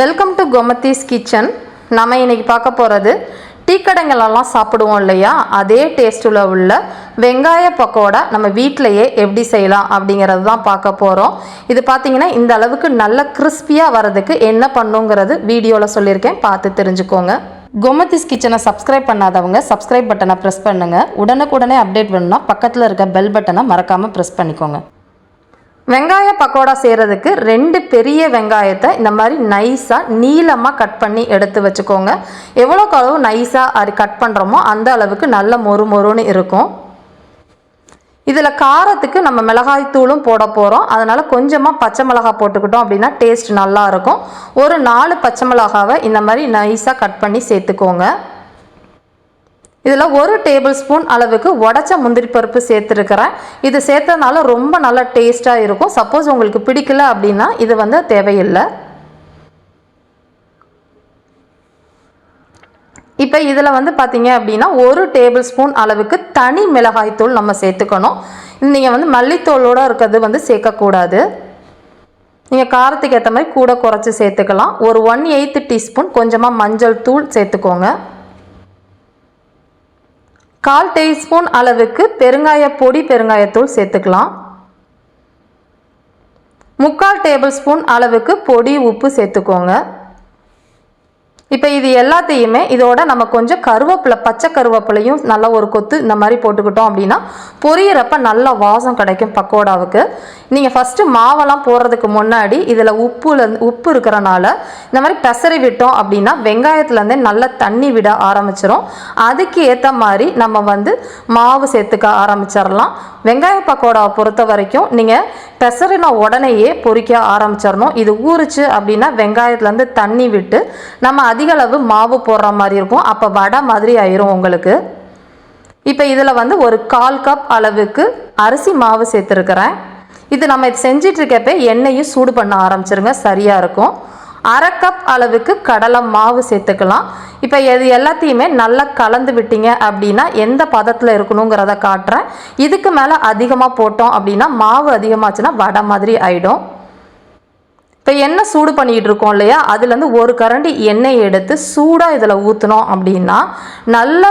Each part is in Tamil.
Welcome to Gomathi's kitchen. நம்ம இன்னைக்கு பார்க்க போகிறது டீ கடைங்களெல்லாம் சாப்பிடுவோம் இல்லையா, அதே டேஸ்ட்டில் உள்ள வெங்காய பக்கோடா நம்ம வீட்டிலையே எப்படி செய்யலாம் அப்படிங்கிறது தான் பார்க்க போகிறோம். இது பார்த்தீங்கன்னா இந்த அளவுக்கு நல்ல கிறிஸ்பியாக வரதுக்கு என்ன பண்ணுங்கிறது வீடியோவில் சொல்லியிருக்கேன், பார்த்து தெரிஞ்சுக்கோங்க. கோமதிஸ் கிச்சனை சப்ஸ்கிரைப் பண்ணாதவங்க சப்ஸ்கிரைப் பட்டனை ப்ரெஸ் பண்ணுங்கள். உடனுக்குடனே அப்டேட் வேணும்னா பக்கத்தில் இருக்க பெல் பட்டனை மறக்காமல் ப்ரெஸ் பண்ணிக்கோங்க. வெங்காய பக்கோடா செய்கிறதுக்கு 2 பெரிய வெங்காயத்தை இந்த மாதிரி நைஸாக நீளமாக கட் பண்ணி எடுத்து வச்சுக்கோங்க. எவ்வளோக்கு அளவு நைஸாக கட் பண்ணுறோமோ அந்த அளவுக்கு நல்ல மொறு மொறுன்னு இருக்கும். இதில் காரத்துக்கு நம்ம மிளகாய் தூளும் போட போகிறோம். அதனால் கொஞ்சமாக பச்சை மிளகாய் போட்டுக்கிட்டோம் அப்படின்னா டேஸ்ட் நல்லா இருக்கும். ஒரு 4 பச்சை மிளகாவை இந்த மாதிரி நைஸாக கட் பண்ணி சேர்த்துக்கோங்க. இதில் 1 டேபிள் ஸ்பூன் அளவுக்கு உடச்ச முந்திரி பருப்பு சேர்த்துருக்கிறேன். இது சேர்த்ததுனால ரொம்ப நல்லா டேஸ்ட்டாக இருக்கும். சப்போஸ் உங்களுக்கு பிடிக்கல அப்படின்னா இது தேவையில்லை. இப்போ இதில் பார்த்தீங்க அப்படின்னா 1 டேபிள் ஸ்பூன் அளவுக்கு தனி மிளகாய் தூள் நம்ம சேர்த்துக்கணும். நீங்கள் மல்லித்தூளோடு இருக்கிறது சேர்க்கக்கூடாது. நீங்கள் காரத்துக்கு ஏற்ற மாதிரி கூட குறைச்சி சேர்த்துக்கலாம். ஒரு 1/8 டீஸ்பூன் கொஞ்சமாக மஞ்சள் தூள் சேர்த்துக்கோங்க. 1/4 டீஸ்பூன் அளவுக்கு பெருங்காய பொடி பெருங்காயத்தூள் சேர்த்துக்கலாம். 3/4 டேபிள் ஸ்பூன் அளவுக்கு பொடி உப்பு சேர்த்துக்கோங்க. இப்போ இது எல்லாத்தையுமே இதோட நம்ம கொஞ்சம் கருவேப்பிலை, பச்சை கருவேப்பிலையும் நல்லா ஒரு கொத்து இந்த மாதிரி போட்டுக்கிட்டோம் அப்படின்னா பொரியிறப்ப நல்ல வாசம் கிடைக்கும் பக்கோடாவுக்கு. நீங்கள் ஃபஸ்ட்டு மாவெல்லாம் போடுறதுக்கு முன்னாடி இதில் உப்பு இருக்கிறனால இந்த மாதிரி பெசரி விட்டோம் அப்படின்னா வெங்காயத்துலேருந்தே நல்லா தண்ணி விட ஆரம்பிச்சிடும். அதுக்கு ஏற்ற மாதிரி நம்ம மாவு சேர்த்துக்க ஆரம்பிச்சிடலாம். வெங்காய பக்கோடாவை பொறுத்த வரைக்கும் நீங்கள் பெசரின உடனேயே பொரிக்க ஆரம்பிச்சிடணும். இது ஊறிச்சு அப்படின்னா வெங்காயத்துலேருந்து தண்ணி விட்டு நம்ம அதிக அளவு மாவு போடுற மாதிரி இருக்கும். அப்போ வடை மாதிரி ஆயிரும் உங்களுக்கு. இப்போ இதில் ஒரு 1/4 கப் அளவுக்கு அரிசி மாவு சேர்த்துருக்கிறேன். இது நம்ம செஞ்சிட்டு இருக்கப்ப எண்ணெயும் சூடு பண்ண ஆரம்பிச்சிருங்க, சரியாக இருக்கும். 1/2 கப் அளவுக்கு கடலை மாவு சேர்த்துக்கலாம். இப்போ இது எல்லாத்தையுமே நல்லா கலந்து விட்டீங்க அப்படின்னா எந்த பதத்தில் இருக்கணுங்கிறத காட்டுறேன். இதுக்கு மேலே அதிகமாக போட்டோம் அப்படின்னா மாவு அதிகமாச்சுன்னா வடை மாதிரி ஆகிடும். இப்போ எண்ணெய் சூடு பண்ணிக்கிட்டு இருக்கோம் இல்லையா, அதுலேருந்து 1 கரண்டி எண்ணெய் எடுத்து சூடாக இதில் ஊற்றினோம் அப்படின்னா நல்லா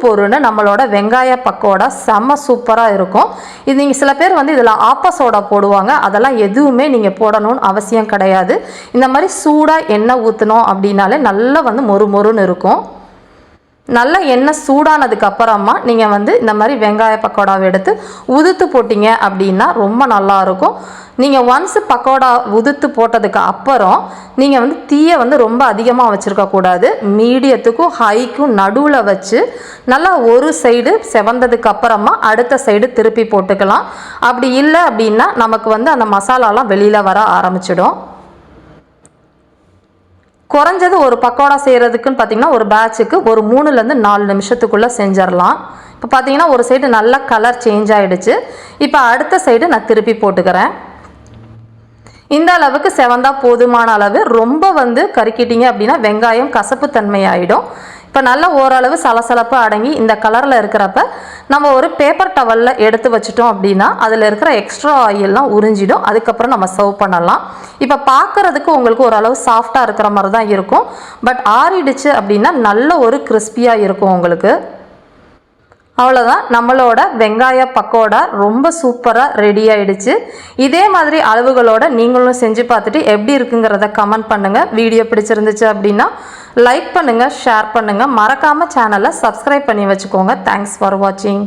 பொறுன்னு நம்மளோட வெங்காய பக்கோடா செம்ம சூப்பராக இருக்கும். இது நீங்கள் சில பேர் இதில் ஆப்பசோடா போடுவாங்க, அதெல்லாம் எதுவுமே நீங்கள் போடணும்னு அவசியம் கிடையாது. இந்த மாதிரி சூடாக எண்ணெய் ஊற்றினோம் அப்படின்னாலே நல்லா மொறு மொறுன்னு இருக்கும். நல்ல எண்ணெய் சூடானதுக்கு அப்புறமா நீங்கள் இந்த மாதிரி வெங்காய பக்கோடாவை எடுத்து உதுத்து போட்டிங்க அப்படின்னா ரொம்ப நல்லாயிருக்கும். நீங்கள் ஒன்ஸ் பக்கோடா உதுத்து போட்டதுக்கு அப்புறம் நீங்கள் தீயை ரொம்ப அதிகமாக வச்சுருக்கக்கூடாது. மீடியத்துக்கும் ஹைக்கும் நடுவில் வச்சு நல்லா ஒரு சைடு செவந்ததுக்கு அப்புறமா அடுத்த சைடு திருப்பி போட்டுக்கலாம். அப்படி இல்லை அப்படின்னா நமக்கு அந்த மசாலாலாம் வெளியில் வர ஆரம்பிச்சிடும். குறைஞ்சது ஒரு பக்கோடா செய்கிறதுக்குன்னு பார்த்தீங்கன்னா ஒரு பேட்சுக்கு ஒரு 3லேருந்து 4 நிமிஷத்துக்குள்ளே செஞ்சிடலாம். இப்போ பார்த்தீங்கன்னா ஒரு சைடு நல்லா கலர் சேஞ்ச் ஆகிடுச்சு. இப்போ அடுத்த சைடு நான் திருப்பி போட்டுக்கிறேன். இந்த அளவுக்கு செவந்தா போதுமான அளவு. ரொம்ப கருக்கிட்டீங்க அப்படின்னா வெங்காயம் கசப்பு தன்மை ஆகிடும். இப்போ நல்லா ஓரளவு சலசலப்பு அடங்கி இந்த கலரில் இருக்கிறப்ப நம்ம ஒரு பேப்பர் டவலில் எடுத்து வச்சிட்டோம் அப்படின்னா அதில் இருக்கிற எக்ஸ்ட்ரா ஆயிலெலாம் உறிஞ்சிடும். அதுக்கப்புறம் நம்ம சர்வ் பண்ணலாம். இப்போ பார்க்குறதுக்கு உங்களுக்கு ஓரளவு சாஃப்டாக இருக்கிற மாதிரி தான் இருக்கும். பட் ஆறிடுச்சு அப்படின்னா நல்ல ஒரு கிறிஸ்பியாக இருக்கும் உங்களுக்கு. அவ்வளோதான், நம்மளோட வெங்காய பக்கோடா ரொம்ப சூப்பராக ரெடி ஆகிடுச்சு. இதே மாதிரி அளவுகளோடு நீங்களும் செஞ்சு பார்த்துட்டு எப்படி இருக்குங்கிறத கமெண்ட் பண்ணுங்கள். வீடியோ பிடிச்சிருந்துச்சு அப்படின்னா லைக் பண்ணுங்கள், ஷேர் பண்ணுங்கள். மறக்காமல் சேனலை சப்ஸ்கிரைப் பண்ணி வச்சுக்கோங்க. தேங்க்ஸ் ஃபார் வாட்சிங்.